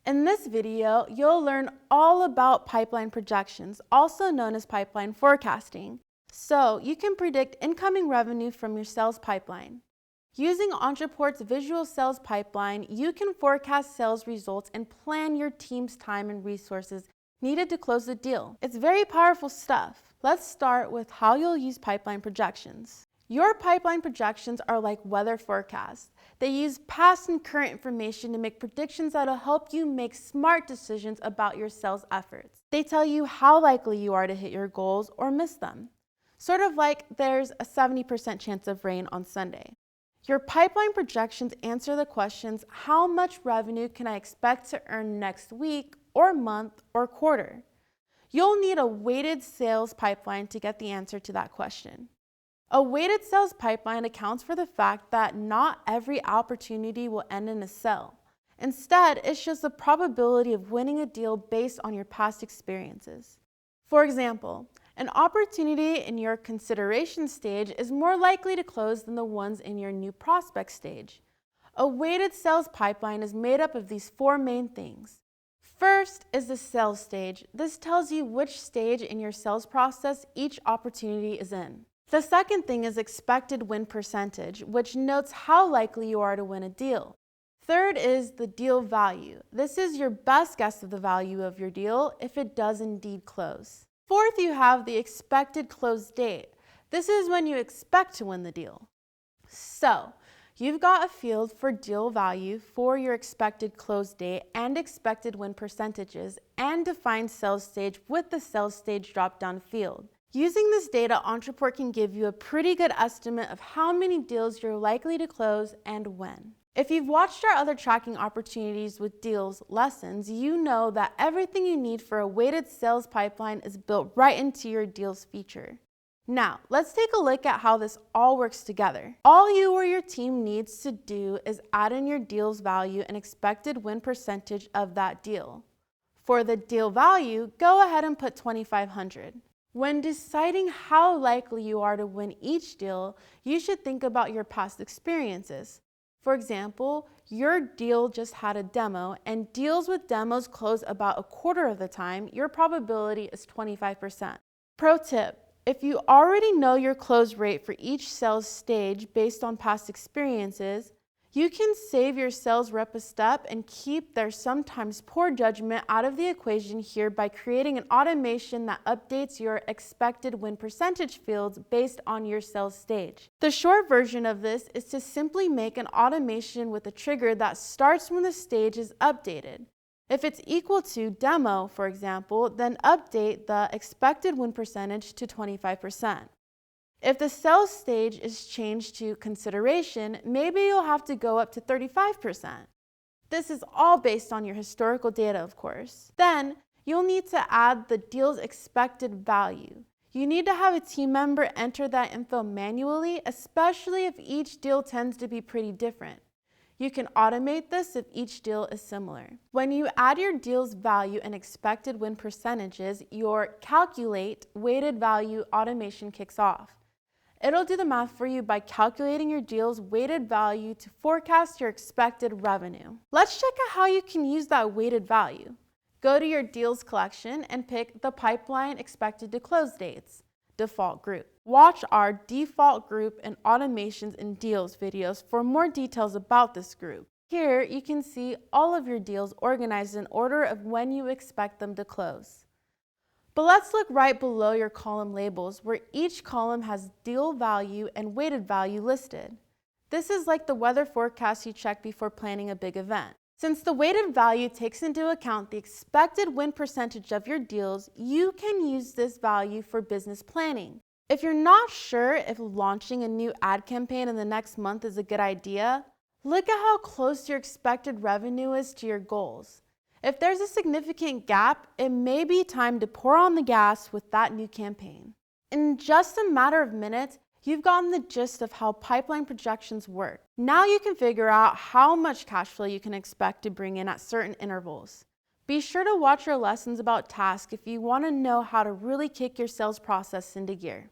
In this video, you'll learn all about pipeline projections, also known as pipeline forecasting, so you can predict incoming revenue from your sales pipeline. Using Ontraport's visual sales pipeline, you can forecast sales results and plan your team's time and resources needed to close the deal. It's very powerful stuff. Let's start with how you'll use pipeline projections. Your pipeline projections are like weather forecasts. They use past and current information to make predictions that'll help you make smart decisions about your sales efforts. They tell you how likely you are to hit your goals or miss them. Sort of like there's a 70% chance of rain on Sunday. Your pipeline projections answer the questions, how much revenue can I expect to earn next week or month or quarter? You'll need a weighted sales pipeline to get the answer to that question. A weighted sales pipeline accounts for the fact that not every opportunity will end in a sale. Instead, it shows the probability of winning a deal based on your past experiences. For example, an opportunity in your consideration stage is more likely to close than the ones in your new prospect stage. A weighted sales pipeline is made up of these four main things. First is the sales stage. This tells you which stage in your sales process each opportunity is in. The second thing is expected win percentage, which notes how likely you are to win a deal. Third is the deal value. This is your best guess of the value of your deal if it does indeed close. Fourth, you have the expected close date. This is when you expect to win the deal. So, you've got a field for deal value for your expected close date and expected win percentages and defined sales stage with the sales stage drop-down field. Using this data, Ontraport can give you a pretty good estimate of how many deals you're likely to close and when. If you've watched our other tracking opportunities with deals lessons, you know that everything you need for a weighted sales pipeline is built right into your deals feature. Now, let's take a look at how this all works together. All you or your team needs to do is add in your deal's value and expected win percentage of that deal. For the deal value, go ahead and put 2,500. When deciding how likely you are to win each deal, you should think about your past experiences. For example, your deal just had a demo, and deals with demos close about a quarter of the time. Your probability is 25%. Pro tip: if you already know your close rate for each sales stage based on past experiences, you can save your sales rep a step and keep their sometimes poor judgment out of the equation here by creating an automation that updates your expected win percentage fields based on your sales stage. The short version of this is to simply make an automation with a trigger that starts when the stage is updated. If it's equal to demo, for example, then update the expected win percentage to 25%. If the sales stage is changed to consideration, maybe you'll have to go up to 35%. This is all based on your historical data, of course. Then, you'll need to add the deal's expected value. You need to have a team member enter that info manually, especially if each deal tends to be pretty different. You can automate this if each deal is similar. When you add your deal's value and expected win percentages, your calculate weighted value automation kicks off. It'll do the math for you by calculating your deal's weighted value to forecast your expected revenue. Let's check out how you can use that weighted value. Go to your deals collection and pick the pipeline expected to close dates, default group. Watch our default group and automations in deals videos for more details about this group. Here you can see all of your deals organized in order of when you expect them to close. But let's look right below your column labels where each column has deal value and weighted value listed. This is like the weather forecast you check before planning a big event. Since the weighted value takes into account the expected win percentage of your deals, you can use this value for business planning. If you're not sure if launching a new ad campaign in the next month is a good idea, look at how close your expected revenue is to your goals. If there's a significant gap, it may be time to pour on the gas with that new campaign. In just a matter of minutes, you've gotten the gist of how pipeline projections work. Now you can figure out how much cash flow you can expect to bring in at certain intervals. Be sure to watch our lessons about tasks if you want to know how to really kick your sales process into gear.